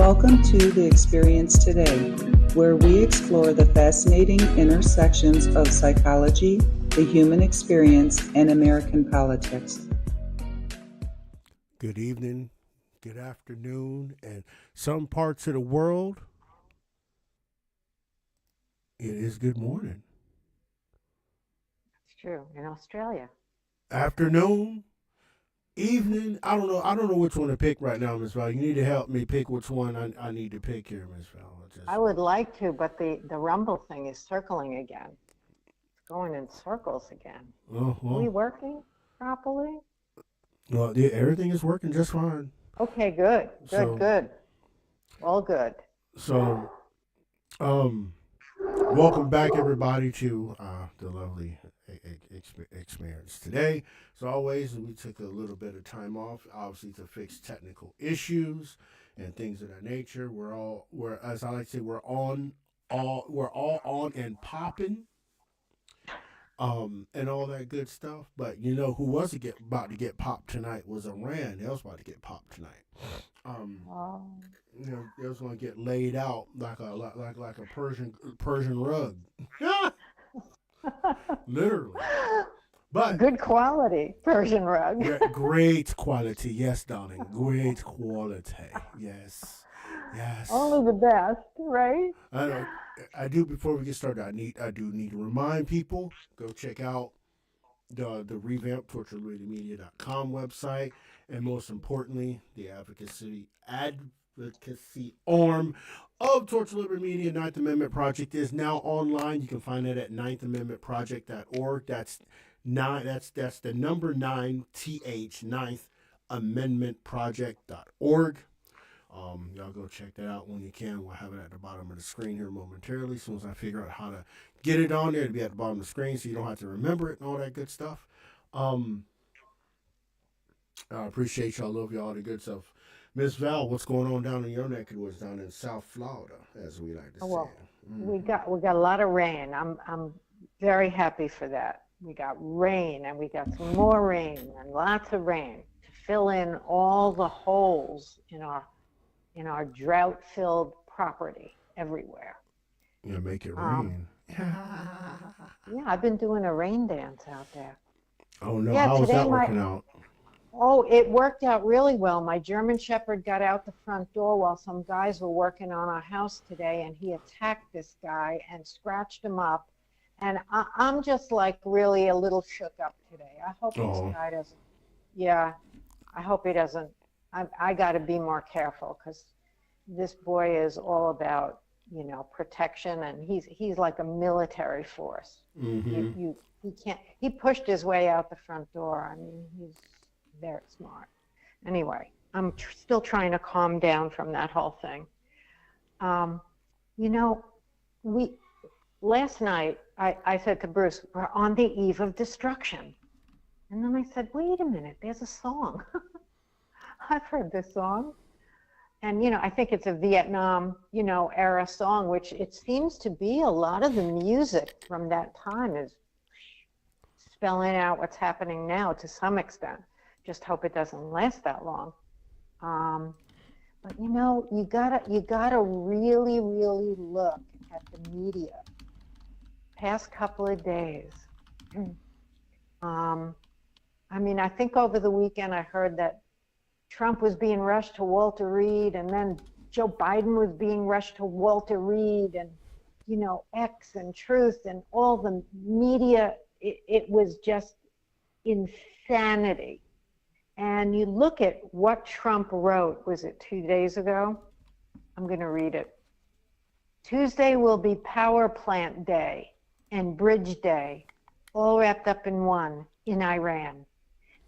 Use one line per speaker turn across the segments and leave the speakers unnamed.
Welcome to The Experience Today, where we explore the fascinating intersections of psychology, the human experience, and American politics.
Good evening, good afternoon, and some parts of the world, it is good morning.
It's true. In Australia.
Afternoon, evening, I don't know. I don't know which one to pick right now, Miss Val. You need to help me pick which one I need to pick here, Miss Val.
I would like to, but the rumble thing is circling again. It's going in circles again.
Oh,
Are we
well,
working properly?
well, yeah, everything is working just fine.
Okay, good.
So,
Good. All good.
so, um, welcome back, everybody, to the lovely experience today. As always, we took a little bit of time off, obviously, to fix technical issues and things of that nature. As I like to say, we're all on and popping, and all that good stuff. But you know who was about to get popped tonight was Iran. They was about to get popped tonight. Um,
Oh.
they was going to get laid out like a Persian rug, literally. But
Good quality Persian rug.
great quality, yes, darling. Great quality, yes, yes.
Only the best, right?
I know. I do. Before we get started, I do need to remind people, go check out the revamped torturelibertymedia.com website, and most importantly, the advocacy arm of Torture Liberty Media. Ninth Amendment Project is now online. You can find it at ninthamendmentproject.org. That's the number 9th, Ninth Amendment Project.org. Y'all go check that out when you can. We'll have it at the bottom of the screen here momentarily. As soon as I figure out how to get it on there, to be at the bottom of the screen so you don't have to remember it and all that good stuff. I appreciate y'all. Love y'all, the good stuff. Miss Val, what's going on down in your neck of the woods down in South Florida, as we like to say?
Well, we got a lot of rain. I'm very happy for that. We got rain and we got some more rain and lots of rain to fill in all the holes in our drought-filled property everywhere.
Yeah, make it
Um,
rain.
yeah, I've been doing a rain dance out there.
Oh no,
Yeah,
how's
today
that working out?
it worked out really well. My German Shepherd got out the front door while some guys were working on our house today, and he attacked this guy and scratched him up. And I'm just like really a little shook up today. I hope this
Oh,
guy doesn't, yeah, I hope he doesn't. I got to be more careful because this boy is all about, protection, and he's like a military force.
mm-hmm.
He can't, he pushed his way out the front door. I mean, he's very smart. Anyway, I'm still trying to calm down from that whole thing. Um, you know, we last night I said to Bruce, we're on the eve of destruction. And then I said, wait a minute, there's a song. I've heard this song. And, I think it's a Vietnam, era song, which it seems to be a lot of the music from that time is spelling out what's happening now to some extent. Just hope it doesn't last that long. But you gotta really, really look at the media. Past couple of days. I think over the weekend I heard that Trump was being rushed to Walter Reed, and then Joe Biden was being rushed to Walter Reed, and X and Truth and all the media. It was just insanity. And you look at what Trump wrote, was it 2 days ago? I'm going to read it. Tuesday will be Power Plant Day and Bridge Day, all wrapped up in one, in Iran.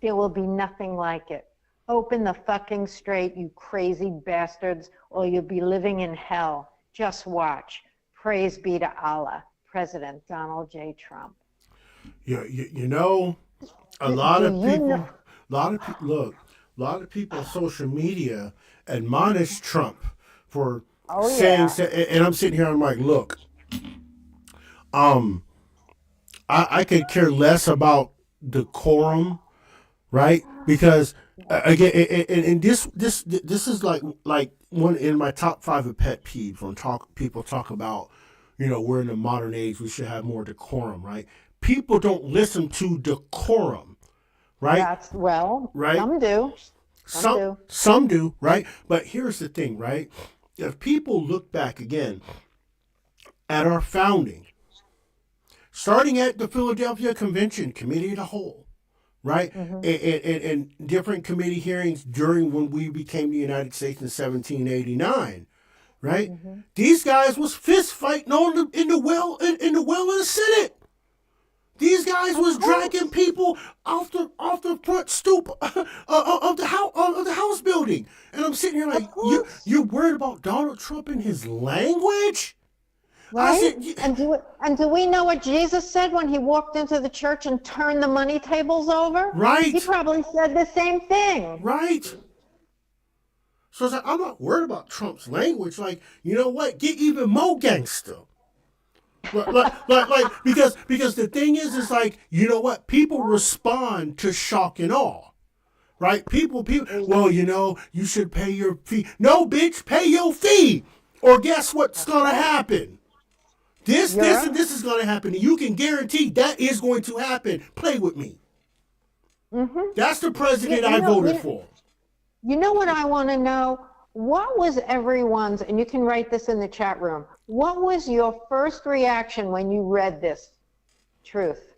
There will be nothing like it. Open the fucking straight, you crazy bastards, or you'll be living in hell. Just watch. Praise be to Allah. President Donald J. Trump.
You know, a lot
Do
of
you
people,
know?
look, a lot of people on social media admonish Trump for
Oh,
saying,
yeah.
and I'm sitting here, I'm like, look, um, I could care less about decorum, right? Because again, and this is like one in my top five of pet peeves when people talk about, we're in the modern age, we should have more decorum, right? People don't listen to decorum, right?
Well,
Right?
some do. Some do.
Some do, right? But here's the thing, right? If people look back again at our founding, starting at the Philadelphia Convention, Committee of the Whole, right? And different committee hearings during when we became the United States in 1789, right? These guys was fist fighting in the well of the Senate. These guys was dragging people off the front stoop of the House building, and I'm sitting here like, you're worried about Donald Trump and his language?
Right? And do we know what Jesus said when he walked into the church and turned the money tables over?
Right.
He probably said the same thing.
Right. So it's like, I'm not worried about Trump's language. Like, you know what? Get even more gangster. Because the thing is like, you know what? People respond to shock and awe. Right? People, well, you should pay your fee. No, bitch, pay your fee. Or guess what's going to happen? This, and this is going to happen. And you can guarantee that is going to happen. Play with me. That's the president I voted for.
You know what I want to know? What was everyone's, and you can write this in the chat room, what was your first reaction when you read this truth?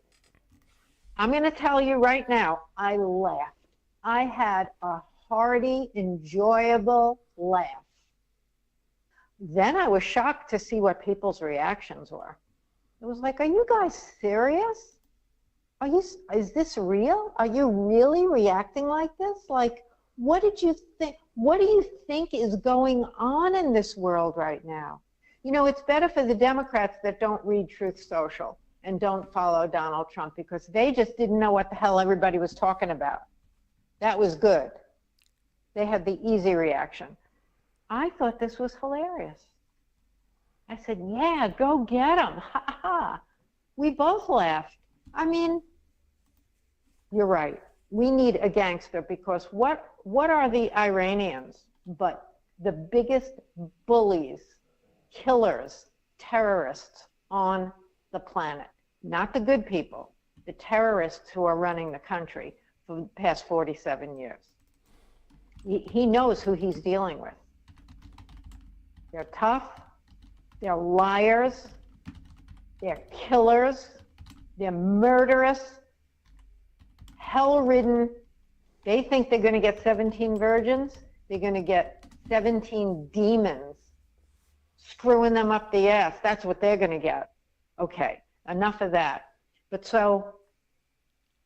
I'm going to tell you right now, I laughed. I had a hearty, enjoyable laugh. Then I was shocked to see what people's reactions were. It was like, are you guys serious? Is this real? Are you really reacting like this? Like, what did you think? What do you think is going on in this world right now? It's better for the Democrats that don't read Truth Social and don't follow Donald Trump, because they just didn't know what the hell everybody was talking about. That was good. They had the easy reaction. I thought this was hilarious. I said, yeah, go get them. Ha ha. We both laughed. I mean, you're right. We need a gangster, because what are the Iranians but the biggest bullies, killers, terrorists on the planet? Not the good people, the terrorists who are running the country for the past 47 years. He knows who he's dealing with. They're tough, they're liars, they're killers, they're murderous, hell-ridden. They think they're going to get 17 virgins. They're going to get 17 demons screwing them up the ass. That's what they're going to get. Okay, enough of that. But so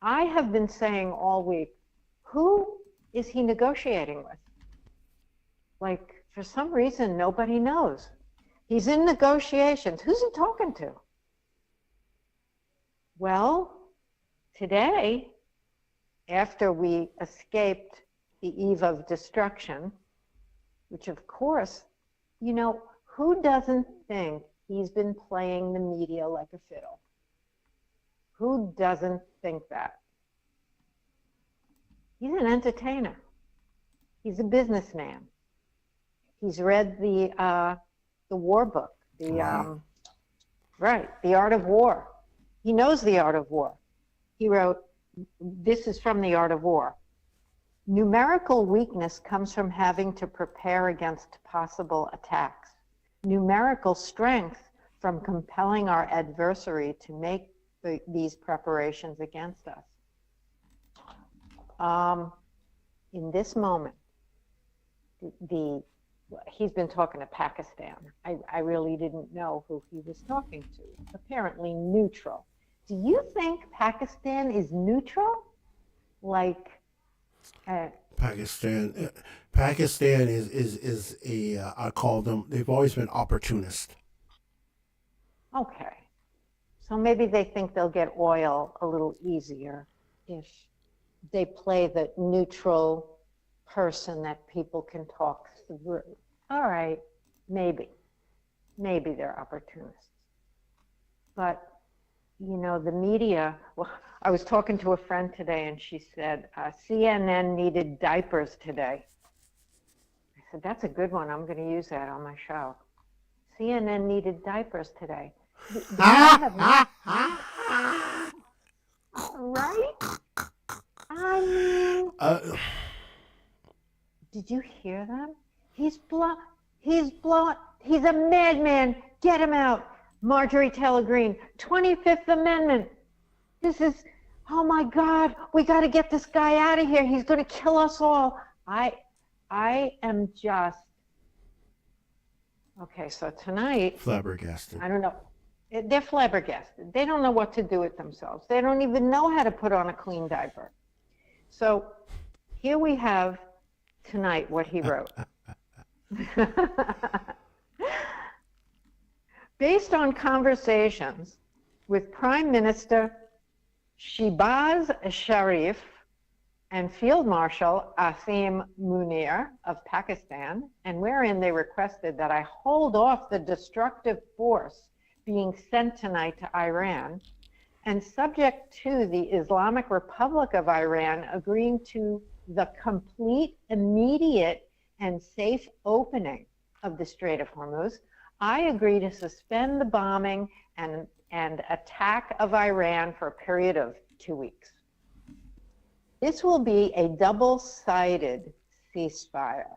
I have been saying all week, who is he negotiating with? Like, for some reason, nobody knows. He's in negotiations. Who's he talking to? Well, today, after we escaped the eve of destruction, which of course, who doesn't think he's been playing the media like a fiddle? Who doesn't think that? He's an entertainer. He's a businessman. He's read the war book, The Art of War. He knows the art of war. He wrote, this is from The Art of War. Numerical weakness comes from having to prepare against possible attacks. Numerical strength from compelling our adversary to make these preparations against us. In this moment, he's been talking to Pakistan. I really didn't know who he was talking to. Apparently neutral. Do you think Pakistan is neutral? Like,
Pakistan is a I call them, they've always been opportunist.
Okay. So maybe they think they'll get oil a little easier if they play the neutral person that people can talk through. All right, maybe they're opportunists. But, the media, well, I was talking to a friend today and she said, CNN needed diapers today. I said, that's a good one. I'm going to use that on my show. CNN needed diapers today. Right? I mean, did you hear them? He's a madman. Get him out. Marjorie Taylor Greene, 25th Amendment. This is, oh my God, we got to get this guy out of here. He's going to kill us all. I am just, okay, so tonight.
Flabbergasted.
I don't know. They're flabbergasted. They don't know what to do with themselves. They don't even know how to put on a clean diaper. So here we have tonight what he wrote. Based on conversations with Prime Minister Shehbaz Sharif and Field Marshal Asim Munir of Pakistan, and wherein they requested that I hold off the destructive force being sent tonight to Iran, and subject to the Islamic Republic of Iran agreeing to the complete, immediate, and safe opening of the Strait of Hormuz, I agree to suspend the bombing and attack of Iran for a period of 2 weeks. This will be a double-sided ceasefire.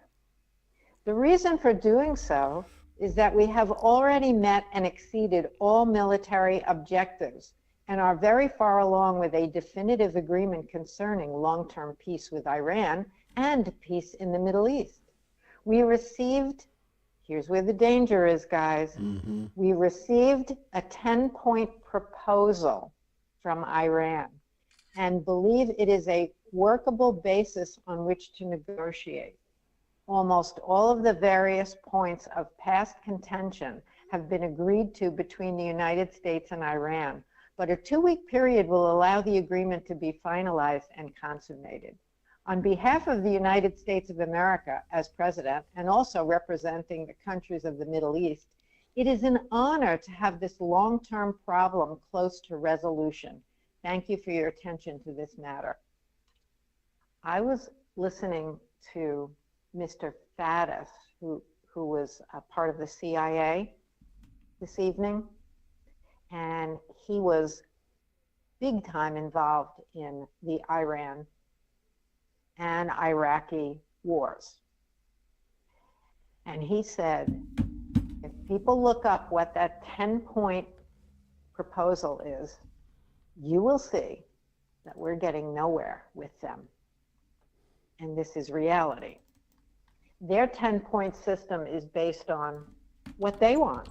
The reason for doing so is that we have already met and exceeded all military objectives and are very far along with a definitive agreement concerning long-term peace with Iran and peace in the Middle East. We received, here's where the danger is, guys. We received a 10-point proposal from Iran and believe it is a workable basis on which to negotiate. Almost all of the various points of past contention have been agreed to between the United States and Iran, but a 2-week period will allow the agreement to be finalized and consummated. On behalf of the United States of America as president, and also representing the countries of the Middle East, it is an honor to have this long-term problem close to resolution. Thank you for your attention to this matter. I was listening to Mr. Faddis, who was a part of the CIA this evening, and he was big time involved in the Iran and Iraqi wars. And he said, if people look up what that 10-point proposal is, you will see that we're getting nowhere with them. And this is reality. Their 10-point system is based on what they want.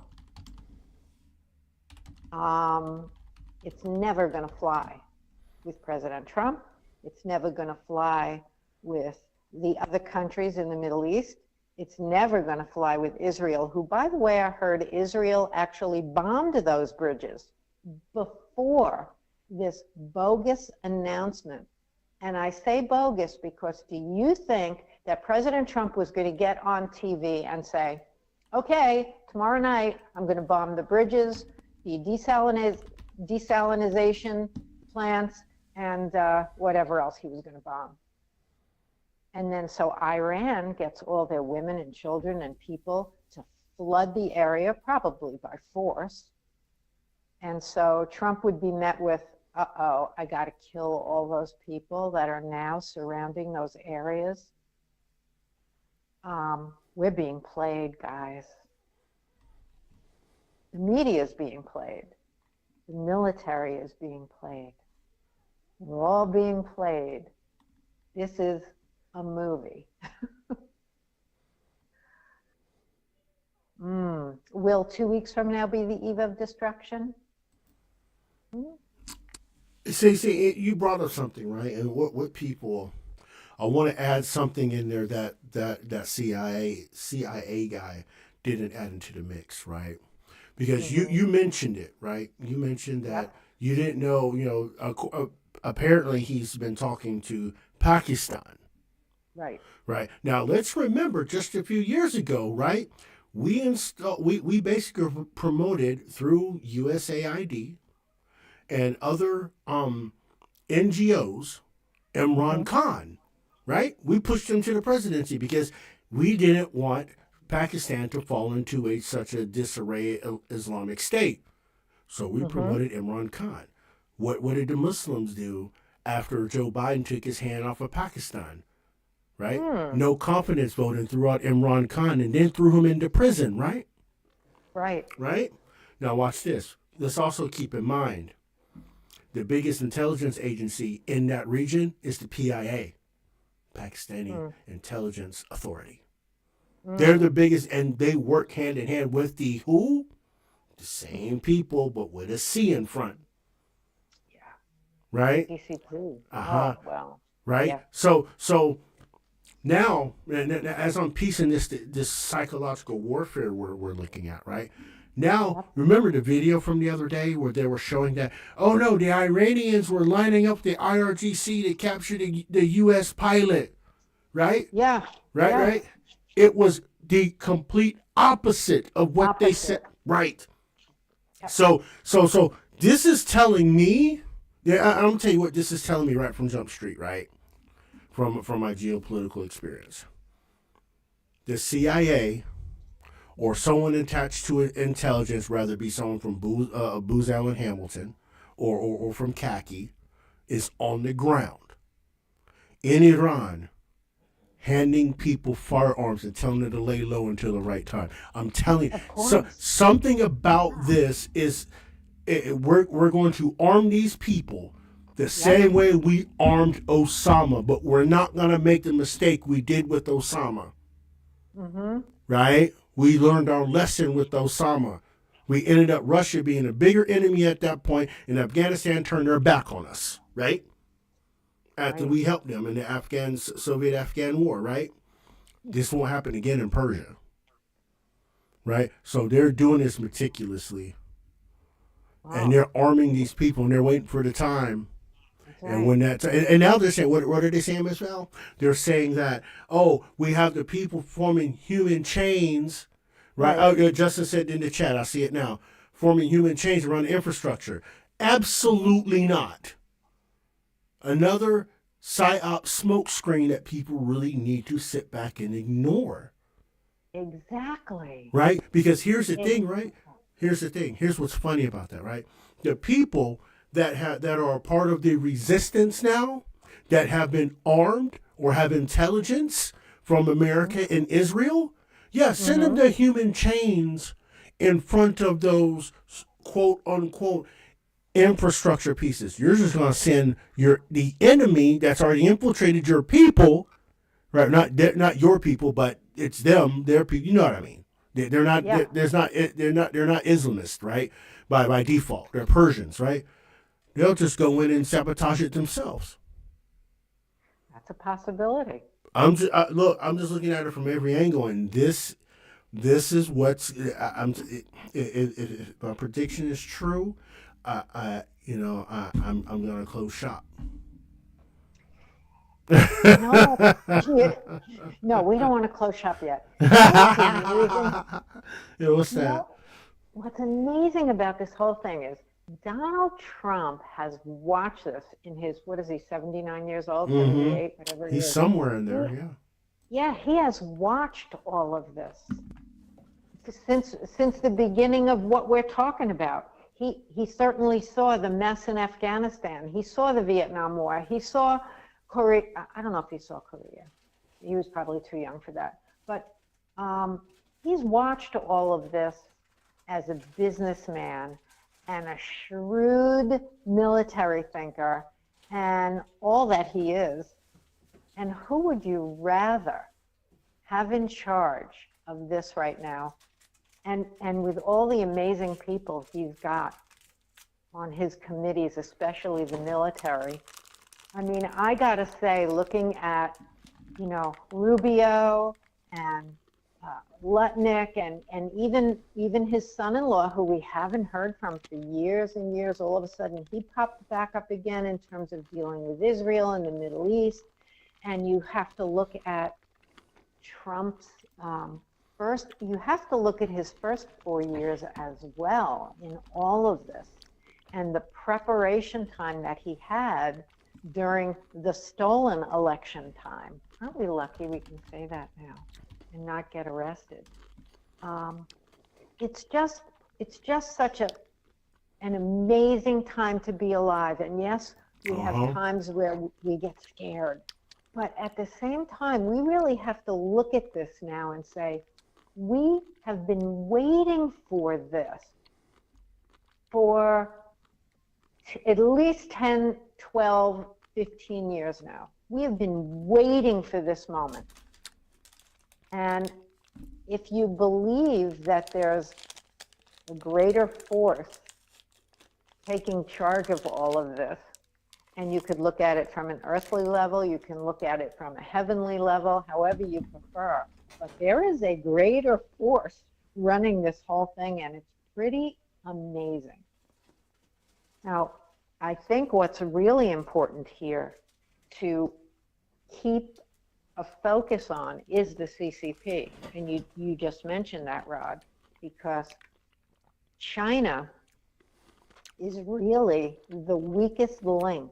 It's never going to fly with President Trump. It's never going to fly with the other countries in the Middle East. It's never going to fly with Israel, who, by the way, I heard Israel actually bombed those bridges before this bogus announcement. And I say bogus because do you think that President Trump was going to get on TV and say, okay, tomorrow night I'm going to bomb the bridges, the desalinization plants, and whatever else he was going to bomb? And then so Iran gets all their women and children and people to flood the area, probably by force. And so Trump would be met with, uh-oh, I got to kill all those people that are now surrounding those areas. We're being played, guys. The media is being played. The military is being played. We're all being played. This is a movie. Will 2 weeks from now be the eve of destruction?
See, you brought up something, right? And what people, I want to add something in there that CIA guy didn't add into the mix, right? Because you mentioned it, right? You mentioned that you didn't know, apparently he's been talking to Pakistan.
Right.
Right. Now let's remember just a few years ago, right? We basically promoted through USAID and other NGOs, Imran Khan, right? We pushed him to the presidency because we didn't want Pakistan to fall into such a disarray Islamic state. So we promoted Imran Khan. What did the Muslims do after Joe Biden took his hand off of Pakistan? Right? No confidence vote and threw out Imran Khan and then threw him into prison, right?
Right.
Right? Now watch this. Let's also keep in mind the biggest intelligence agency in that region is the PIA, Pakistani Intelligence Authority. They're the biggest, and they work hand in hand with the who? The same people, but with a C in front.
Yeah.
Right?
PCP.
Uh-huh.
Oh, well.
Right?
Yeah.
So now, as I'm piecing this psychological warfare we're looking at, right? Now, remember the video from the other day where they were showing that, oh no, the Iranians were lining up the IRGC to capture the U.S. pilot, right?
Yeah.
Right? It was the complete opposite of what they said. Right. So this is telling me, I'm going to tell you what this is telling me right from Jump Street, right? From my geopolitical experience. The CIA or someone attached to intelligence, rather be someone from Booz Allen Hamilton or from khaki, is on the ground in Iran handing people firearms and telling them to lay low until the right time. I'm telling you, something about this is we're going to arm these people the same way we armed Osama, but we're not going to make the mistake we did with Osama. Right? We learned our lesson with Osama. We ended up Russia being a bigger enemy at that point, and Afghanistan turned their back on us, right? After we helped them in the Soviet-Afghan war, right? This won't happen again in Persia, right? So they're doing this meticulously, and they're arming these people, and they're waiting for the time. And when that and now they're saying, what are they saying as well? They're saying that, we have the people forming human chains, right? Justin said in the chat, I see it now, forming human chains around the infrastructure. Absolutely not. Another PSYOP smokescreen that people really need to sit back and ignore.
Exactly.
Right? Because here's the thing, right? Here's the thing. Here's what's funny about that, right? The people that are a part of the resistance now, that have been armed or have intelligence from America and Israel, send them the human chains in front of those quote unquote infrastructure pieces. You're just going to send the enemy that's already infiltrated your people, right? Not your people, but it's them, their people. You know what I mean? They're not. They're not Islamist, right? By default, they're Persians, right? They'll just go in and sabotage it themselves.
That's a possibility.
I'm just looking at it from every angle, and this is what's. If my prediction is true, I'm gonna close shop.
No, we don't want to close shop yet.
What's that?
What's amazing about this whole thing is Donald Trump has watched this in his, 79 years old, 78, whatever he is.
He's somewhere in there, yeah.
Yeah, he has watched all of this since the beginning of what we're talking about. He certainly saw the mess in Afghanistan. He saw the Vietnam War. He saw Korea. I don't know if he saw Korea. He was probably too young for that. But he's watched all of this as a businessman and a shrewd military thinker and all that he is. And who would you rather have in charge of this right now? And with all the amazing people he's got on his committees, especially the military. I mean, I gotta say, looking at, Rubio and Lutnick and even his son-in-law, who we haven't heard from for years and years, all of a sudden he popped back up again in terms of dealing with Israel and the Middle East. And you have to look at Trump's you have to look at his first 4 years as well in all of this. and the preparation time that he had during the stolen election time. Aren't we lucky we can say that now and not get arrested? It's just such an amazing time to be alive. And yes, we have times where we get scared. But at the same time, we really have to look at this now and say, we have been waiting for this for at least 10, 12, 15 years now. We have been waiting for this moment. And if you believe that there's a greater force taking charge of all of this, and you could look at it from an earthly level, you can look at it from a heavenly level, however you prefer. But there is a greater force running this whole thing, and it's pretty amazing. Now, I think what's really important here to keep a focus on is the CCP. And you just mentioned that, Rod, because China is really the weakest link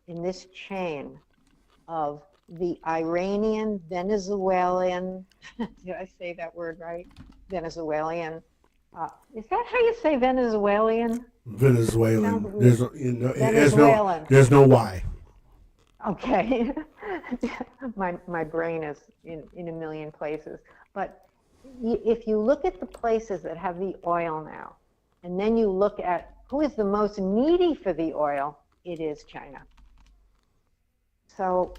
in this chain of the Iranian, Venezuelan, did I say that word right? Venezuelan. Is that how you say Venezuelan?
Venezuelan.
Venezuelan.
There's no why.
Okay. my brain is in a million places. But if you look at the places that have the oil now, and then you look at who is the most needy for the oil, it is China. So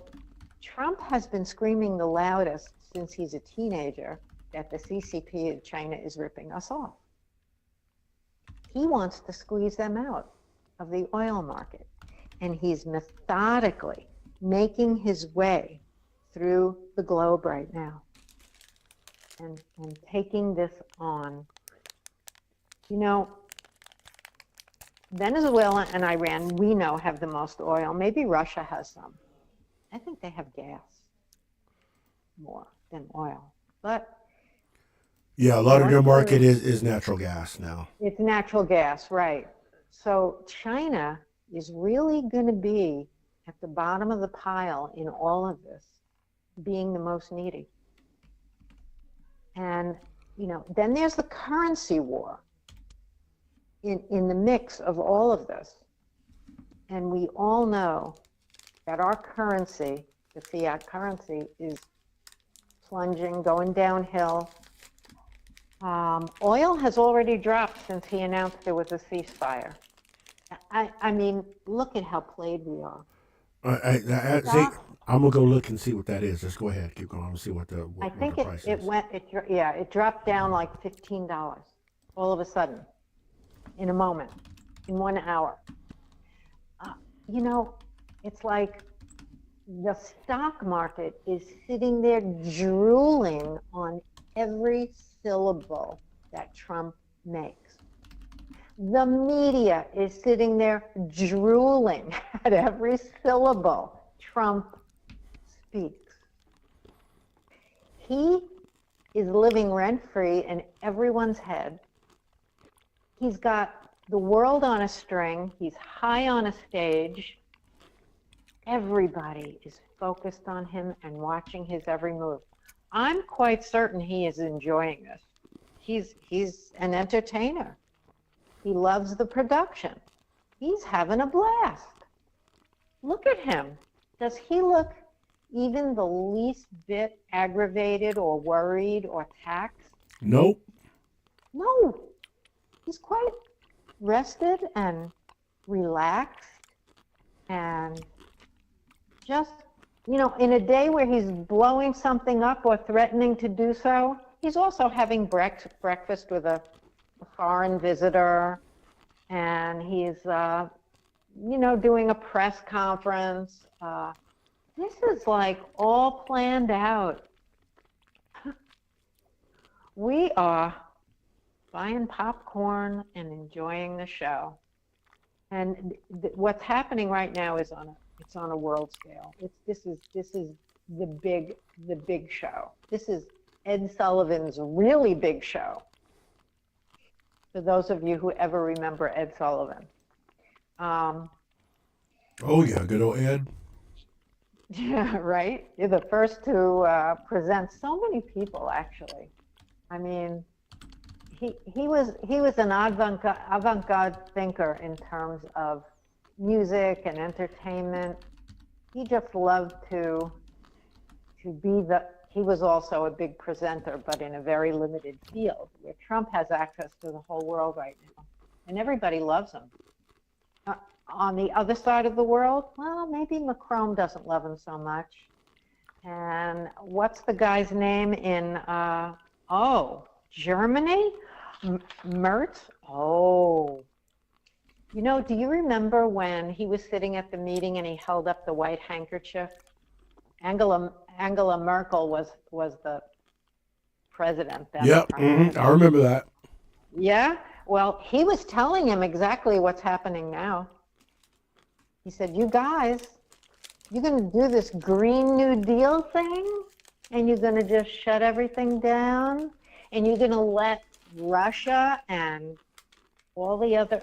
Trump has been screaming the loudest since he's a teenager that the CCP of China is ripping us off. He wants to squeeze them out of the oil market. And he's methodically making his way through the globe right now and taking this on. You know, Venezuela and Iran, we know, have the most oil. Maybe Russia has some. I think they have gas more than oil. But
yeah, a lot of their market is natural gas now.
It's natural gas, right. So China is really going to be at the bottom of the pile in all of this, being the most needy. And, you know, then there's the currency war in the mix of all of this. And we all know that our currency, the fiat currency, is plunging, going downhill. Oil has already dropped since he announced there was a ceasefire. I mean, look at how played we are.
I'm gonna go look and see what that is. Just go ahead, keep going. See what the
I think
the price is.
It dropped down like $15 all of a sudden, in a moment, in 1 hour. You know, it's like the stock market is sitting there drooling on every syllable that Trump makes. The media is sitting there drooling at every syllable Trump speaks. He is living rent-free in everyone's head. He's got the world on a string. He's high on a stage. Everybody is focused on him and watching his every move. I'm quite certain he is enjoying this. He's an entertainer. He loves the production. He's having a blast. Look at him. Does he look even the least bit aggravated or worried or taxed?
Nope.
No. He's quite rested and relaxed and just, you know, in a day where he's blowing something up or threatening to do so, he's also having breakfast with a foreign visitor, and he's, you know, doing a press conference. This is like all planned out. We are buying popcorn and enjoying the show. And what's happening right now is it's on a world scale. This is the big show. This is Ed Sullivan's really big show. For those of you who ever remember Ed Sullivan.
Oh yeah, good old Ed.
Yeah, right. You're the first to present so many people, actually. I mean, he was an avant-garde thinker in terms of music and entertainment. He just loved to be the. He was also a big presenter, but in a very limited field. Where Trump has access to the whole world right now, and everybody loves him. On the other side of the world, well, maybe Macron doesn't love him so much. And what's the guy's name in, Germany? Merz? Oh. You know, do you remember when he was sitting at the meeting and he held up the white handkerchief? Angela Merkel was the president then.
Yep, I remember that.
Yeah, well, he was telling him exactly what's happening now. He said, you guys, you're going to do this Green New Deal thing, and you're going to just shut everything down, and you're going to let Russia and all the other,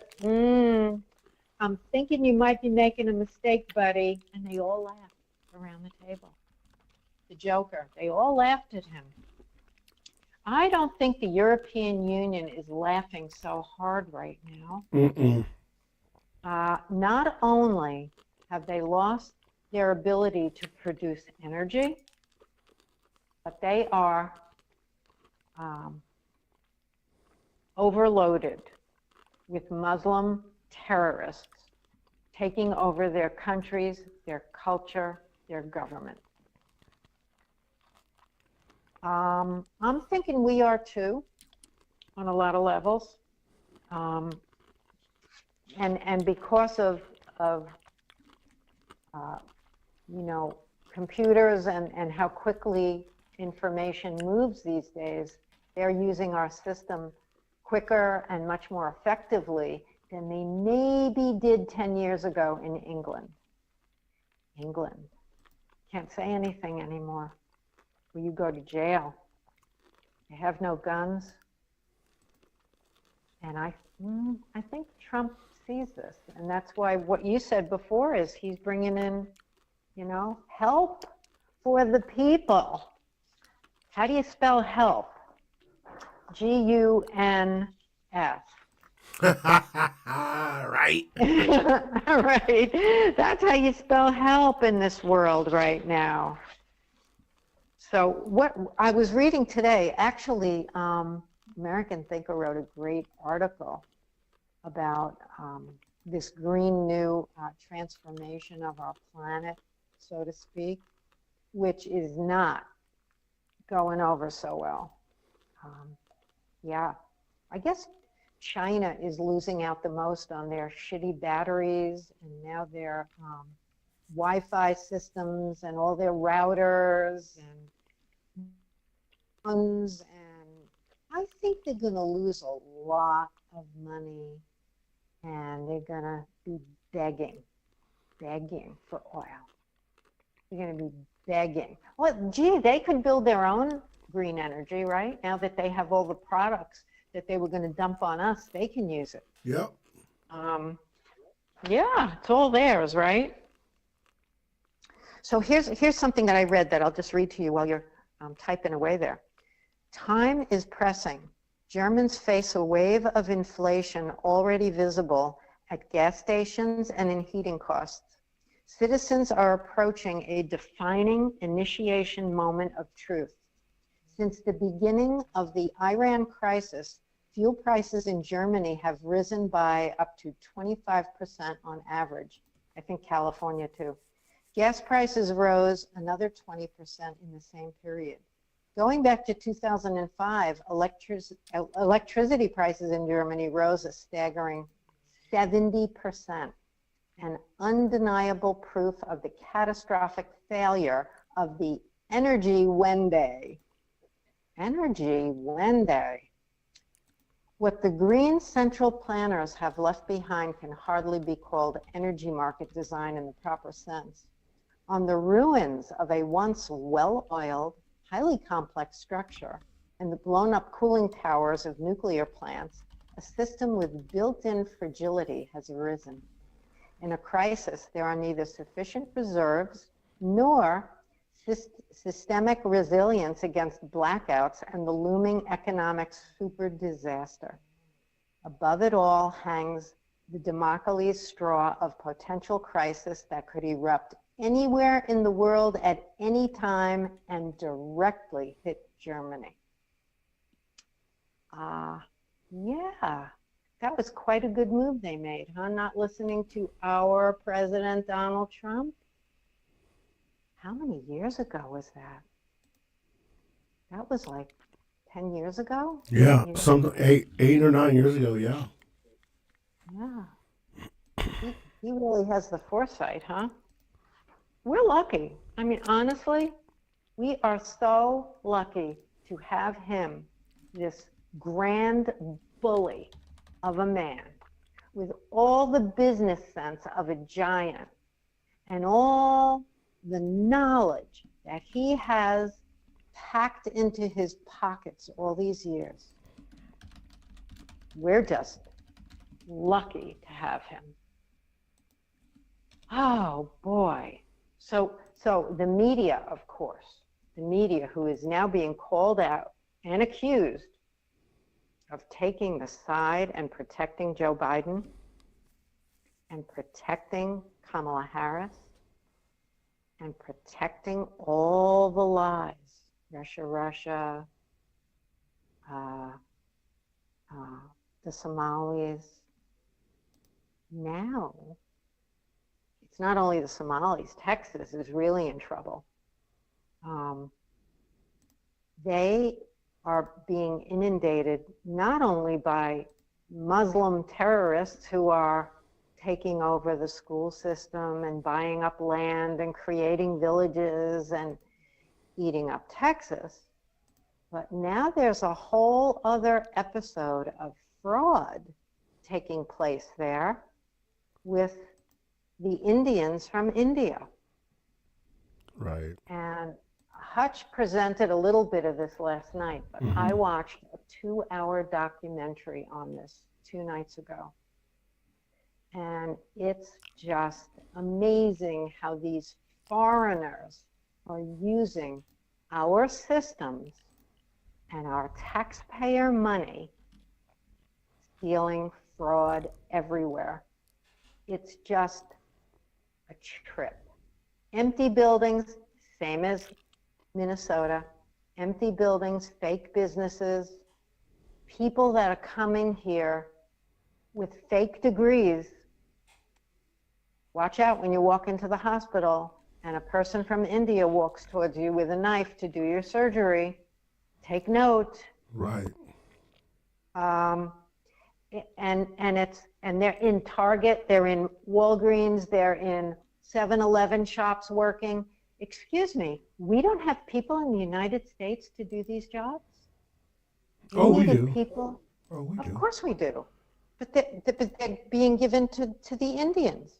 I'm thinking you might be making a mistake, buddy. And they all laughed around the table. The Joker, they all laughed at him. I don't think the European Union is laughing so hard right now. Not only have they lost their ability to produce energy, but they are overloaded with Muslim terrorists taking over their countries, their culture, their government. I'm thinking we are too, on a lot of levels. And because of you know, computers and how quickly information moves these days, they're using our system quicker and much more effectively than they maybe did 10 years ago in England. England. Can't say anything anymore. Or you go to jail. They have no guns. And I think Trump sees this. And that's why what you said before is he's bringing in, you know, help for the people. How do you spell help? G-U-N-S.
Right.
Right. That's how you spell help in this world right now. So what I was reading today, actually, American Thinker wrote a great article about this green new transformation of our planet, so to speak, which is not going over so well. Yeah, I guess China is losing out the most on their shitty batteries and now their Wi-Fi systems and all their routers and phones, and I think they're going to lose a lot of money, and they're going to be begging for oil. They're going to be begging. Well, gee, they could build their own green energy, right? Now that they have all the products that they were going to dump on us, they can use it.
Yep.
Yeah, it's all theirs, right? So here's something that I read that I'll just read to you while you're typing away there. Time is pressing. Germans face a wave of inflation already visible at gas stations and in heating costs. Citizens are approaching a defining initiation moment of truth. Since the beginning of the Iran crisis, fuel prices in Germany have risen by up to 25% on average. I think California too. Gas prices rose another 20% in the same period. Going back to 2005, electricity prices in Germany rose a staggering 70%, an undeniable proof of the catastrophic failure of the Energiewende. Energiewende. What the green central planners have left behind can hardly be called energy market design in the proper sense. On the ruins of a once well-oiled, highly complex structure and the blown-up cooling towers of nuclear plants, a system with built-in fragility has arisen. In a crisis, there are neither sufficient reserves nor systemic resilience against blackouts and the looming economic super disaster. Above it all hangs the Damocles straw of potential crisis that could erupt anywhere in the world at any time and directly hit Germany. Yeah, that was quite a good move they made, huh? Not listening to our President Donald Trump. How many years ago was that? That was like 10 years ago?
Yeah,
Years
something 8 or 9 years ago. Yeah.
Yeah. He really has the foresight, huh? We're lucky. I mean, honestly, we are so lucky to have him, this grand bully of a man with all the business sense of a giant and all the knowledge that he has packed into his pockets all these years. We're just lucky to have him. Oh boy. So the media, of course, the media who is now being called out and accused of taking the side and protecting Joe Biden and protecting Kamala Harris and protecting all the lies, Russia, the Somalis. Now, it's not only the Somalis, Texas is really in trouble. They are being inundated not only by Muslim terrorists who are taking over the school system and buying up land and creating villages and eating up Texas, but now there's a whole other episode of fraud taking place there with the Indians from India.
Right.
And Hutch presented a little bit of this last night, but I watched a 2-hour documentary on this 2 nights ago. And it's just amazing how these foreigners are using our systems and our taxpayer money, stealing fraud everywhere. It's just a trip. Empty buildings, same as Minnesota, empty buildings, fake businesses, people that are coming here with fake degrees. Watch out when you walk into the hospital and a person from India walks towards you with a knife to do your surgery. Take note.
Right.
And they're in Target, they're in Walgreens, they're in 7-Eleven shops working. Excuse me, we don't have people in the United States to do these jobs?
We do.
People?
Oh, we do.
Of course we do. But they're being given to the Indians.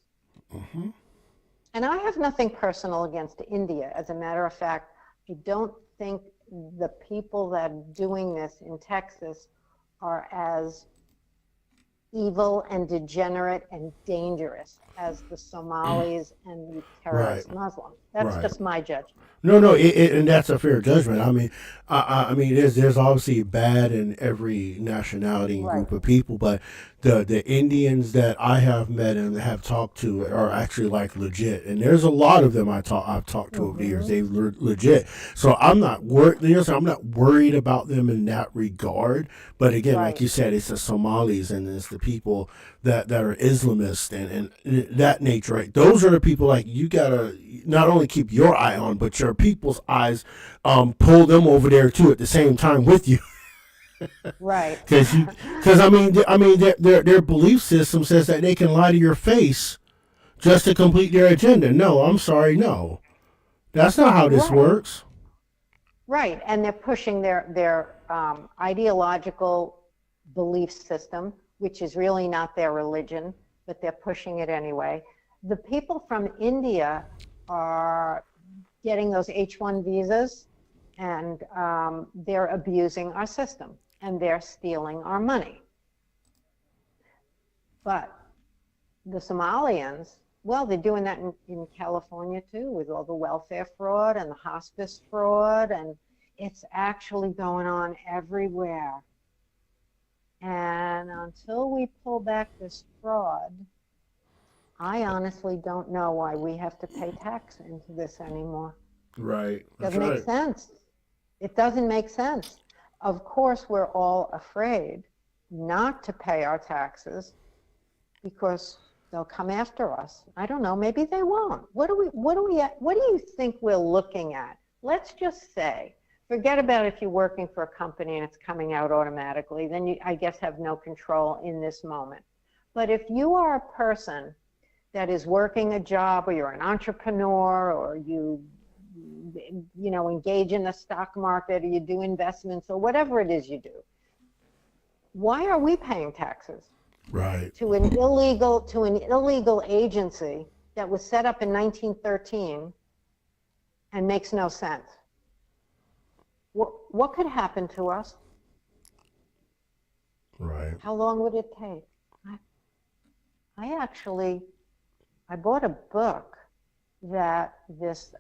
Mm-hmm.
And I have nothing personal against India. As a matter of fact, I don't think the people that are doing this in Texas are as evil and degenerate and dangerous as the Somalis and the terrorist Muslims. That's just my judgment.
No, and that's a fair judgment. I mean, there's obviously bad in every nationality and group of people, but the Indians that I have met and have talked to are actually like legit, and there's a lot of them I've talked to over the years. They're legit, so I'm not worried. I'm not worried about them in that regard. But again, like you said, it's the Somalis and it's the people that are Islamists and that nature. Right? Those are the people like you gotta not only keep your eye on, but your people's eyes, pull them over there too at the same time with you.
Right.
Because I mean, their belief system says that they can lie to your face just to complete their agenda. No, I'm sorry, no, that's not how this works.
Right, and they're pushing their ideological belief system, which is really not their religion, but they're pushing it anyway. The people from India are getting those H-1 visas, and they're abusing our system, and they're stealing our money. But the Somalians, well, they're doing that in California too, with all the welfare fraud and the hospice fraud, and it's actually going on everywhere. And until we pull back this fraud, I honestly don't know why we have to pay tax into this anymore.
Right. That's
Doesn't
right.
make sense. It doesn't make sense. Of course, we're all afraid not to pay our taxes because they'll come after us. I don't know, maybe they won't. What do you think we're looking at? Let's just say, forget about if you're working for a company and it's coming out automatically, then you, I guess, have no control in this moment. But if you are a person that is working a job, or you're an entrepreneur, or you engage in the stock market, or you do investments, or whatever it is you do, why are we paying taxes?
Right.
To an illegal agency that was set up in 1913 and makes no sense. What could happen to us?
Right.
How long would it take? I bought a book that this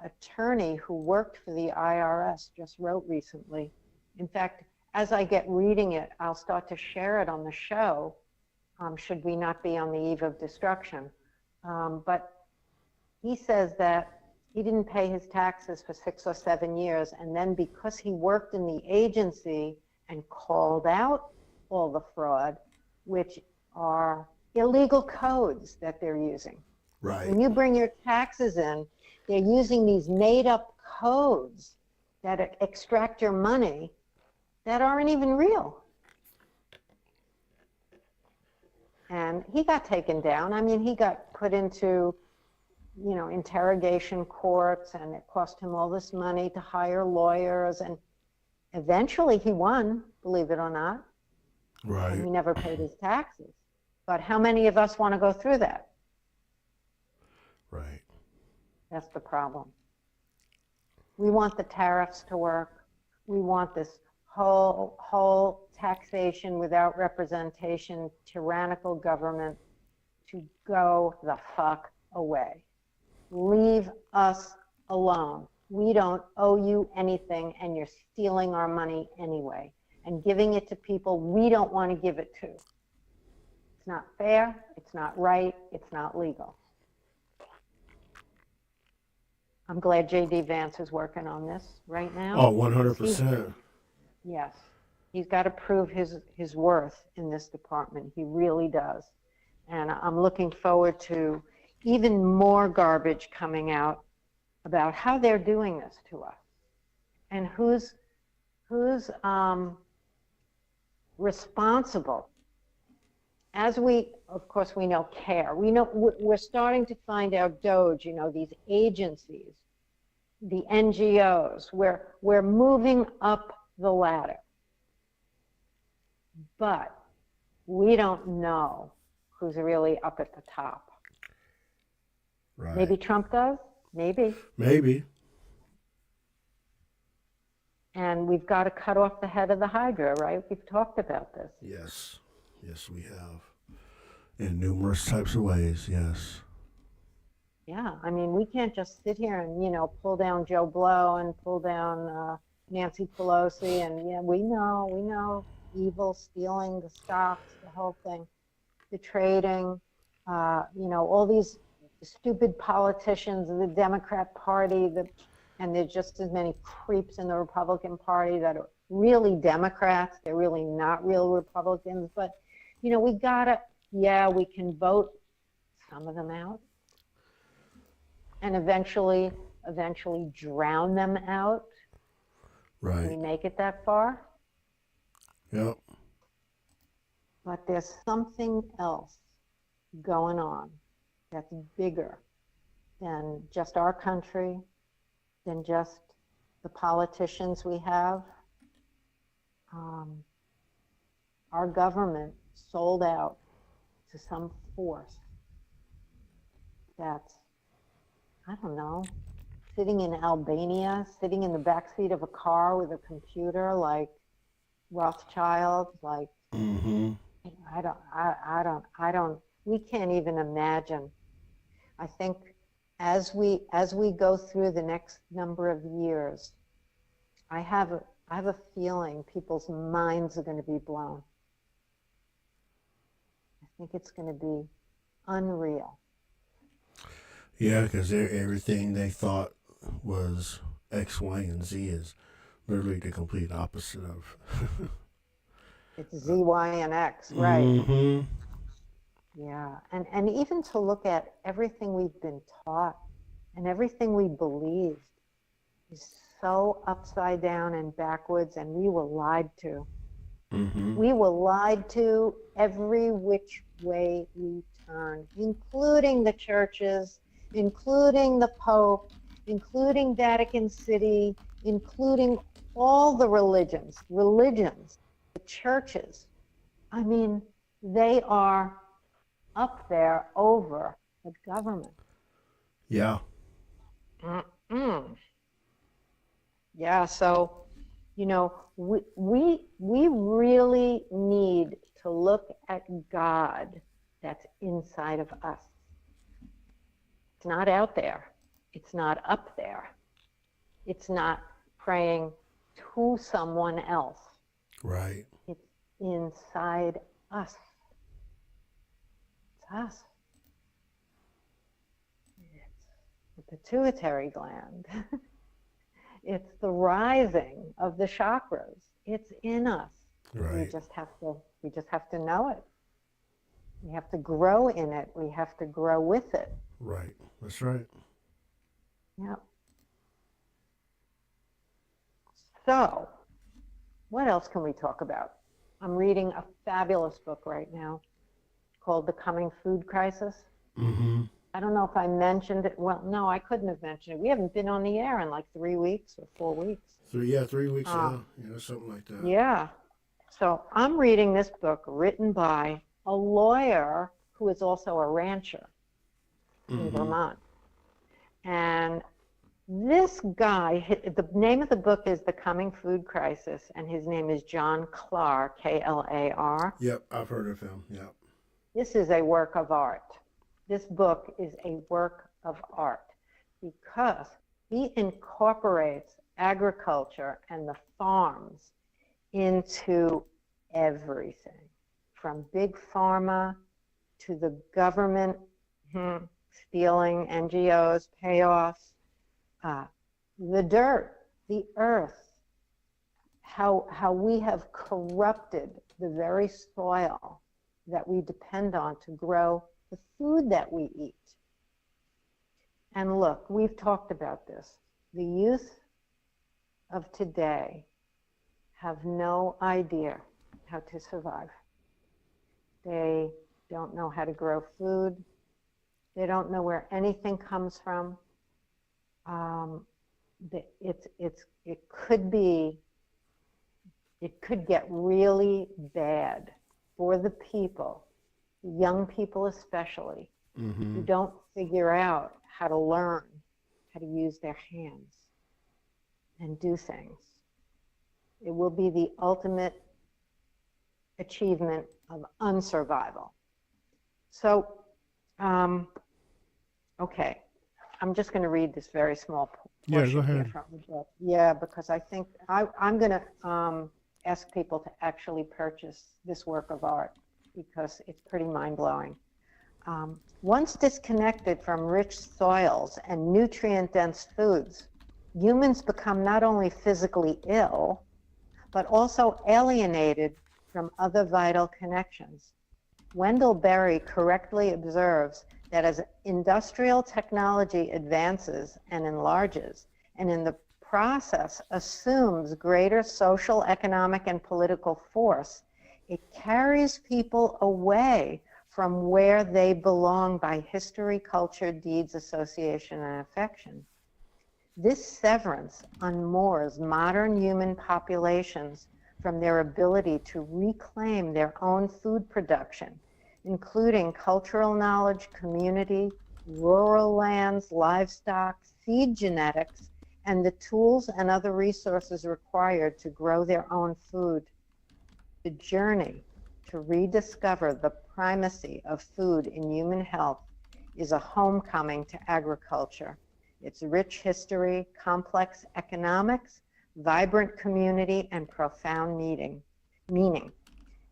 attorney who worked for the IRS just wrote recently. In fact, as I get reading it, I'll start to share it on the show, should we not be on the eve of destruction. But he says that he didn't pay his taxes for 6 or 7 years, and then because he worked in the agency and called out all the fraud, which are illegal codes that they're using.
Right.
When you bring your taxes in, they're using these made-up codes that extract your money that aren't even real. And he got taken down. I mean, he got put into, interrogation courts, and it cost him all this money to hire lawyers, and eventually he won, believe it or not.
Right.
And he never paid his taxes. But how many of us want to go through that?
Right.
That's the problem. We want the tariffs to work. We want this whole taxation without representation, tyrannical government to go the fuck away. Leave us alone. We don't owe you anything, and you're stealing our money anyway and giving it to people we don't want to give it to. It's not fair, it's not right, it's not legal. I'm glad J.D. Vance is working on this right now.
Oh, 100%.
Yes. He's got to prove his worth in this department. He really does. And I'm looking forward to even more garbage coming out about how they're doing this to us and who's responsible. As we, of course, we know CARE. We know we're starting to find out DOGE, these agencies, the NGOs, we're moving up the ladder. But we don't know who's really up at the top.
Right.
Maybe Trump does, maybe.
Maybe.
And we've got to cut off the head of the Hydra, right? We've talked about this.
Yes. Yes, we have. In numerous types of ways, yes.
Yeah, I mean, we can't just sit here and, pull down Joe Blow and pull down Nancy Pelosi. And we know evil, stealing the stocks, the whole thing, the trading, all these stupid politicians of the Democrat Party, and there's just as many creeps in the Republican Party that are really Democrats. They're really not real Republicans. But, we can vote some of them out and eventually drown them out.
Right.
Can we make it that far?
Yep.
But there's something else going on that's bigger than just our country, than just the politicians we have. Our government sold out to some force that's, I don't know, sitting in Albania, sitting in the backseat of a car with a computer like Rothschild, like,
Mm-hmm.
I don't, we can't even imagine. I think as we go through the next number of years, I have a feeling people's minds are going to be blown. I think it's going to be unreal.
Yeah, because everything they thought was X, Y, and Z is literally the complete opposite of.
It's Z, Y, and X, right?
Mm-hmm.
Yeah, and even to look at everything we've been taught and everything we believed is so upside down and backwards, and we were lied to.
Mm-hmm.
We were lied to every which way we turned, including the churches, including the Pope, including Vatican City, including all the religions, the churches. I mean, they are up there over the government.
Yeah.
Yeah, so, you know, we really need to look at God that's inside of us. It's not out there. It's not up there. It's not praying to someone else.
Right.
It's inside us. It's us. It's the pituitary gland. It's the rising of the chakras. It's in us.
Right.
We just have to know it. We have to grow in it. We have to grow with it.
Right. That's right.
Yeah. So, what else can we talk about? I'm reading a fabulous book right now called The Coming Food Crisis.
Mm-hmm.
I don't know if I mentioned it. Well, no, I couldn't have mentioned it. We haven't been on the air in like 3 weeks or 4 weeks.
3 weeks, yeah, something like that.
Yeah. So I'm reading this book written by a lawyer who is also a rancher in Vermont. And this guy, the name of the book is The Coming Food Crisis, and his name is John Klar, Klar.
Yep, I've heard of him, yep.
This is a work of art. This book is a work of art because he incorporates agriculture and the farms into everything, from big pharma to the government stealing NGOs, payoffs, the dirt, the earth, how we have corrupted the very soil that we depend on to grow the food that we eat. And look, we've talked about this. The youth of today have no idea how to survive. They don't know how to grow food. They don't know where anything comes from. It could get really bad for the people, young people especially, who don't figure out how to learn how to use their hands and do things. It will be the ultimate achievement of unsurvival. So, okay, I'm just going to read this very small portion
go ahead.
here from the book. Yeah, because I think I'm going to ask people to actually purchase this work of art because it's pretty mind-blowing. Once disconnected from rich soils and nutrient-dense foods, humans become not only physically ill, but also alienated from other vital connections. Wendell Berry correctly observes that as industrial technology advances and enlarges, and in the process assumes greater social, economic, and political force, it carries people away from where they belong by history, culture, deeds, association, and affection. This severance unmoors modern human populations from their ability to reclaim their own food production, including cultural knowledge, community, rural lands, livestock, seed genetics, and the tools and other resources required to grow their own food. The journey to rediscover the primacy of food in human health is a homecoming to agriculture. Its rich history, complex economics, vibrant community, and profound meaning.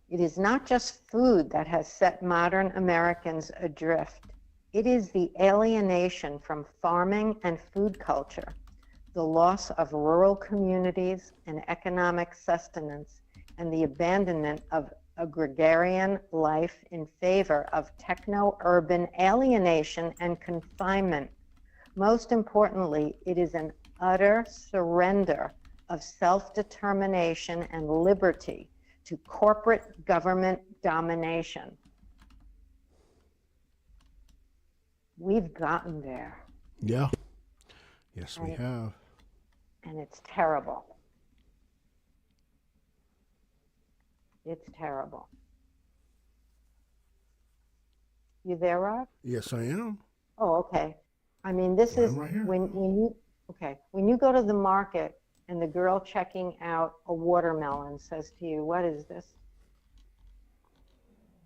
It is not just food that has set modern Americans adrift. It is the alienation from farming and food culture, the loss of rural communities and economic sustenance, and the abandonment of agrarian life in favor of techno-urban alienation and confinement. Most importantly, it is an utter surrender of self-determination and liberty to corporate government domination. We've gotten there.
Yeah. Yes, we have.
And it's terrible. It's terrible. You there, Rob?
Yes, I am.
Oh, okay. I mean, this is
I'm right here.
when you go to the market and the girl checking out a watermelon says to you, "What is this?"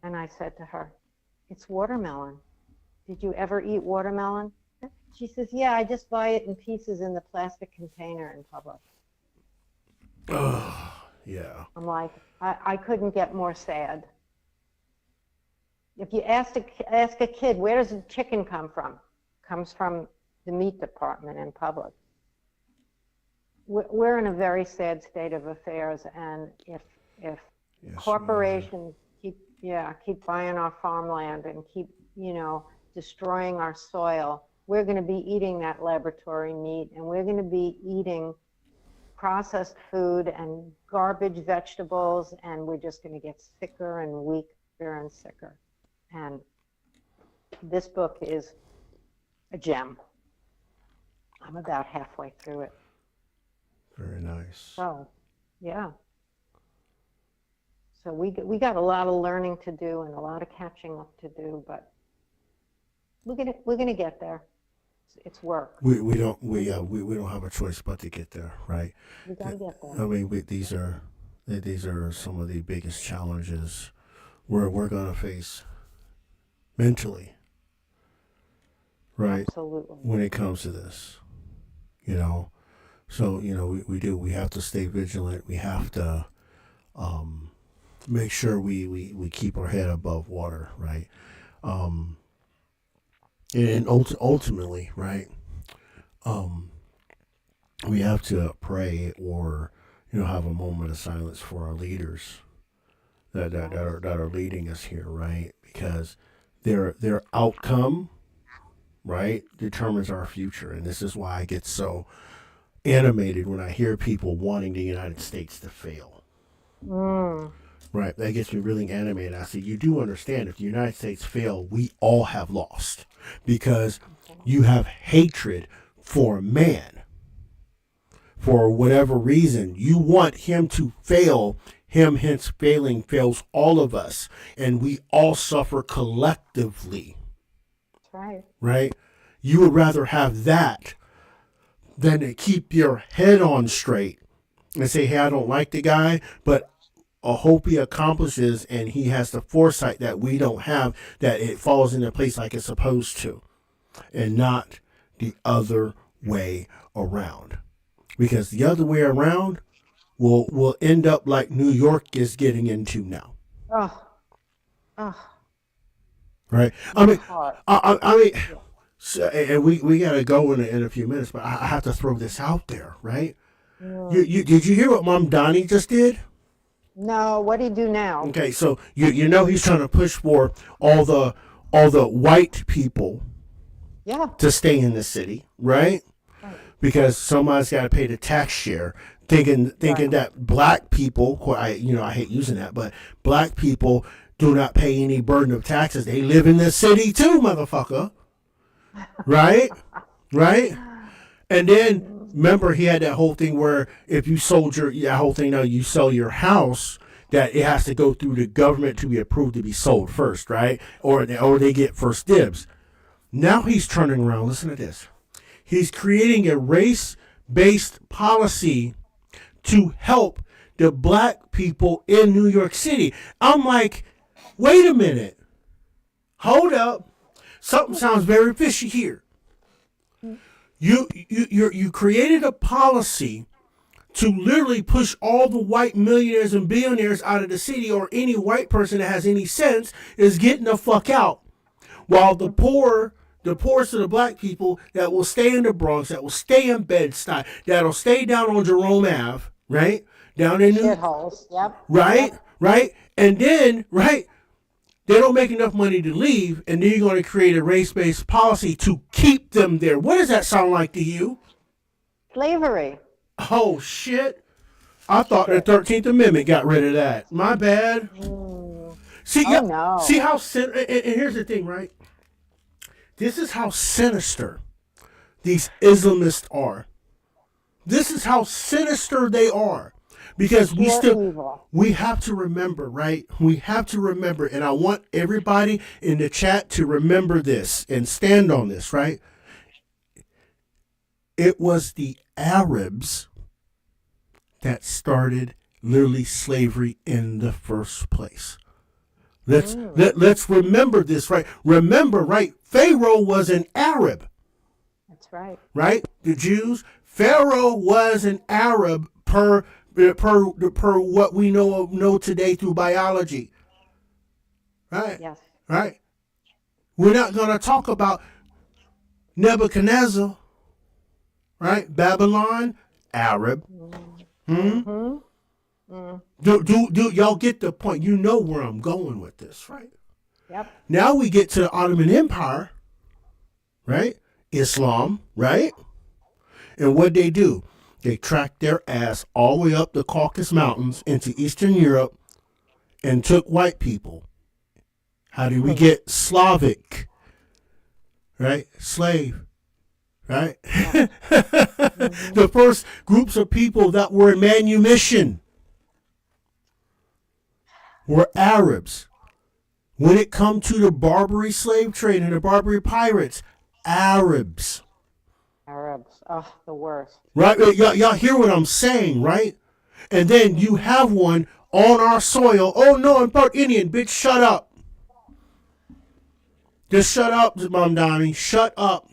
And I said to her, "It's watermelon. Did you ever eat watermelon?" She says, "Yeah, I just buy it in pieces in the plastic container in Publix."
Yeah.
I'm like, I couldn't get more sad. If you ask a kid, where does the chicken come from? Comes from the meat department in Publix. We're in a very sad state of affairs, and if
Yes,
corporations keep buying our farmland and keep destroying our soil, we're going to be eating that laboratory meat, and we're going to be eating processed food and garbage vegetables, and we're just going to get sicker and weaker and sicker. And this book is a gem. I'm about halfway through it.
Very nice.
So, yeah. So we got a lot of learning to do and a lot of catching up to do, but we're gonna get there. It's work.
We don't have a choice but to get there, right?
We gotta get there.
I mean, these are some of the biggest challenges we're gonna face mentally, right?
Absolutely.
When it comes to this, so we have to stay vigilant. We have to make sure we keep our head above water, right? And ultimately, right, we have to pray or have a moment of silence for our leaders that are leading us here, right? Because their outcome, right, determines our future, and this is why I get so animated when I hear people wanting the United States to fail. Right, that gets me really animated. I say, you do understand, if the United States fail, we all have lost, because you have hatred for man. For whatever reason, you want him to fail. Him hence failing fails all of us, and we all suffer collectively.
That's right.
Right? You would rather have that than to keep your head on straight and say, hey, I don't like the guy, but I hope he accomplishes and he has the foresight that we don't have, that it falls into place like it's supposed to, and not the other way around. Because the other way around will end up like New York is getting into now. Right? I mean, so, and we got to go in a few minutes, but I have to throw this out there, right? Did you hear what Mom Donnie just did?
No, what do you do now?
Okay, so he's trying to push for all the white people to stay in the city, right? Because somebody's got to pay the tax share, thinking that black people, I hate using that, but black people do not pay any burden of taxes. They live in the city too, motherfucker. Right? Right? And then remember, he had that whole thing where if you sold you sell your house, that it has to go through the government to be approved to be sold first, right? Or they get first dibs. Now he's turning around. Listen to this. He's creating a race-based policy to help the black people in New York City. I'm like, wait a minute. Hold up. Something sounds very fishy here. You created a policy to literally push all the white millionaires and billionaires out of the city, or any white person that has any sense is getting the fuck out. While the poorest of the black people that will stay in the Bronx, that will stay in Bed-Stuy, that'll stay down on Jerome Ave, right? Down in
Shitholes. Yep.
right,
Yep.
right, and then they don't make enough money to leave, and then you're going to create a race-based policy to keep them there. What does that sound like to you?
Slavery.
Oh shit! I thought the 13th Amendment got rid of that. My bad. See,
Oh, no.
see how and here's the thing, right? This is how sinister these Islamists are. This is how sinister they are. Because we have to remember, right? We have to remember, and I want everybody in the chat to remember this and stand on this, right? It was the Arabs that started literally slavery in the first place. Let's remember this, right? Remember, right? Pharaoh was an Arab.
That's right.
Right? The Jews. Pharaoh was an Arab per what we know today through biology. Right?
Yes.
Right? We're not going to talk about Nebuchadnezzar. Right? Babylon, Arab. Do y'all get the point? You know where I'm going with this, right?
Yep.
Now we get to the Ottoman Empire, right? Islam, right? And what they do? They tracked their ass all the way up the Caucasus Mountains into Eastern Europe and took white people. How did we get Slavic? Right? Slave. Right? The first groups of people that were in manumission were Arabs. When it come to the Barbary slave trade and the Barbary pirates, Arabs.
Arabs. Oh, the worst.
Right? Y'all hear what I'm saying, right? And then you have one on our soil. Oh no, I'm part Indian. Bitch, shut up. Just shut up, Mom Donnie. Shut up.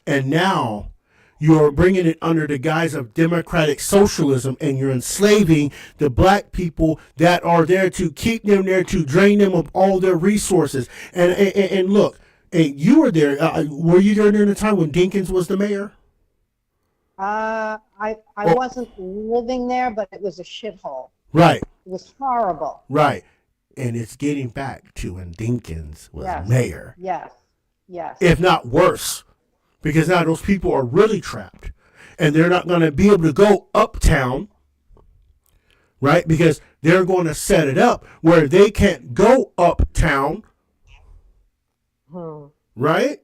And now you're bringing it under the guise of democratic socialism, and you're enslaving the black people that are there to keep them there, to drain them of all their resources. And look, and you were there. Were you there during the time when Dinkins was the mayor?
I wasn't living there, but it was a shithole.
Right.
It was horrible.
Right. And it's getting back to when Dinkins was
Yes.
mayor.
Yes. Yes.
If not worse. Because now those people are really trapped. And they're not going to be able to go uptown. Right? Because they're going to set it up where they can't go uptown. Right?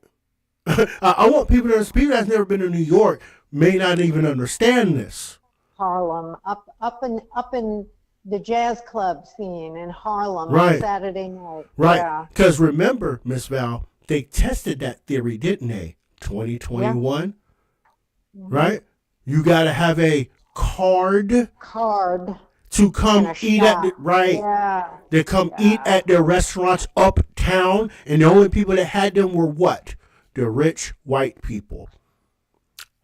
I want people that's never been to New York may not even understand this.
Harlem, up in the jazz club scene in Harlem
Right.
on Saturday night.
Right.
Yeah.
Because remember, Miss Val, they tested that theory, didn't they? 2021.
Yeah.
Right? You got to have a card to come
and a
eat
shot.
at right.
Yeah.
They come eat at their restaurants uptown, and the only people that had them were what? The rich white people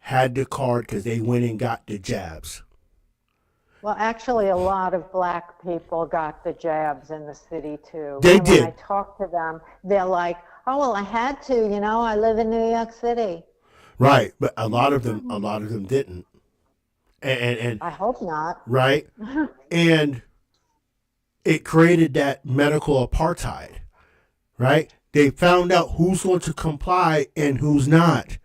had the card because they went and got the jabs.
Well, actually, a lot of black people got the jabs in the city too.
They
and
did.
When I talk to them, they're like, "Oh, well, I had to. You know, I live in New York City."
Right, but a lot of them didn't. And
I hope not.
right, and it created that medical apartheid. Right, they found out who's going to comply and who's not.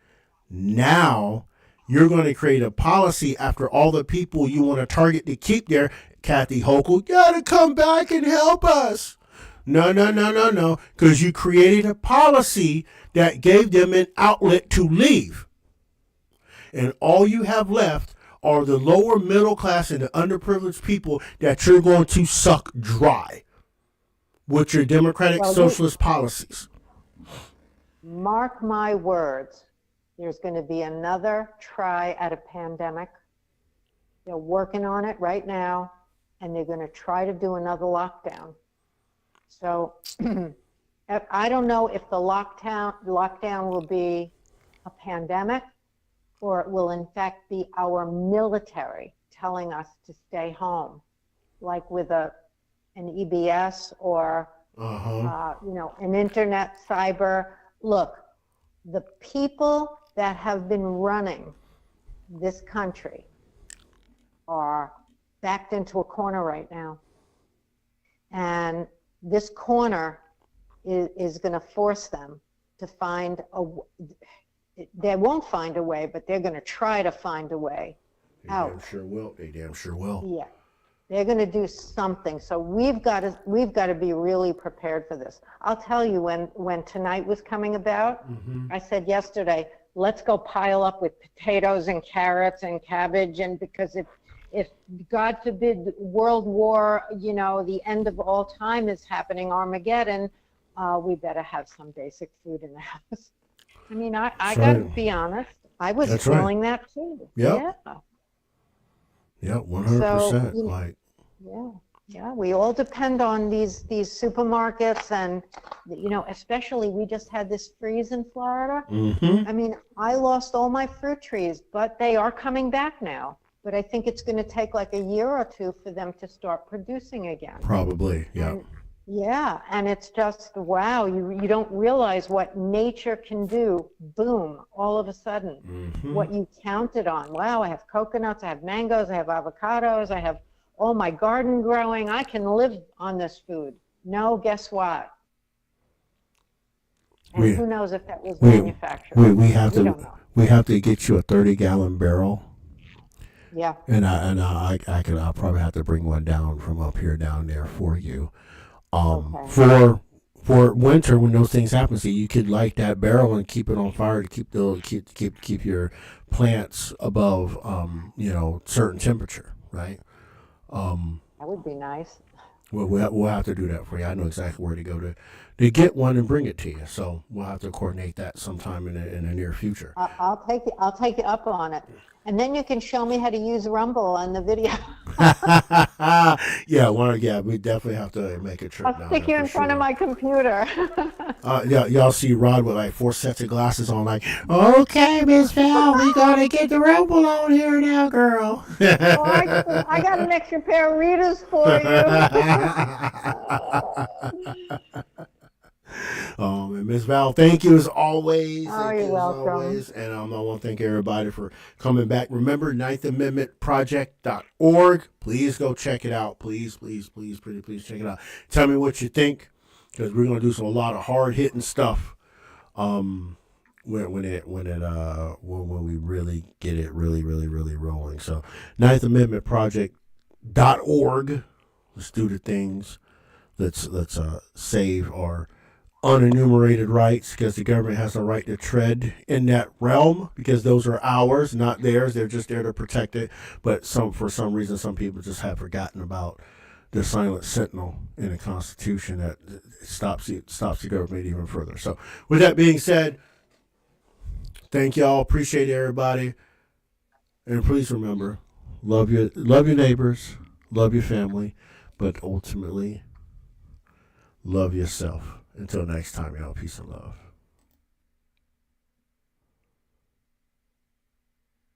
Now you're going to create a policy after all the people you want to target to keep there. Kathy Hochul, gotta come back and help us. No, because you created a policy that gave them an outlet to leave. And all you have left are the lower middle class and the underprivileged people that you're going to suck dry with your democratic socialist policies.
Mark my words. There's going to be another try at a pandemic. They're working on it right now. and they're going to try to do another lockdown. So I don't know if the lockdown will be a pandemic, or it will in fact be our military telling us to stay home, like with an EBS or an internet cyber. Look, the people that have been running this country are backed into a corner right now. And this corner is going to force them to find they won't find a way, but they're going to try to find a way out.
They damn sure will.
Yeah. They're going to do something. So we've got to be really prepared for this. I'll tell you, when tonight was coming about, I said yesterday, let's go pile up with potatoes and carrots and cabbage, and because if God forbid World War, the end of all time is happening, Armageddon, we better have some basic food in the house. I mean, I got to be honest. I was feeling that too.
Yep. Yeah, 100%.
Yeah. We all depend on these supermarkets, and especially we just had this freeze in Florida. I mean, I lost all my fruit trees, but they are coming back now. But I think it's going to take like a year or two for them to start producing again.
Probably, yeah.
And it's just, wow, you don't realize what nature can do. Boom, all of a sudden, what you counted on. Wow, I have coconuts, I have mangoes, I have avocados, I have all my garden growing. I can live on this food. No, guess what? And who knows if that was manufactured?
We have to get you a 30-gallon barrel.
Yeah.
And I'll probably have to bring one down from up here down there for you. For winter, when those things happen, so you could light that barrel and keep it on fire to keep your plants above certain temperature, right?
That would be nice.
We'll have to do that for you. I know exactly where to go to get one and bring it to you. So we'll have to coordinate that sometime in the near future.
I'll take you up on it, and then you can show me how to use Rumble on the video.
We definitely have to make a trip.
I'll stick you in front of my computer.
Y'all see Rod with like 4 sets of glasses on, like, okay, Miss Val, we gotta get the Rumble on here now, girl.
I got an extra pair of readers for you.
And Ms. Val, thank you as always.
You're welcome.
And I want to thank everybody for coming back. Remember, 9th Amendment Project.org. Please go check it out. Please check it out. Tell me what you think, because we're going to do a lot of hard-hitting stuff when we really get it really rolling. So 9th Amendment Project.org. Let's do the things. Let's save our unenumerated rights, because the government has a right to tread in that realm, because those are ours, not theirs. They're just there to protect it. But for some reason, some people just have forgotten about the silent sentinel in the Constitution that stops the government even further. So with that being said, thank y'all. Appreciate everybody. And please remember, love your neighbors, love your family, but ultimately, love yourself. Until next time, y'all. Peace and love.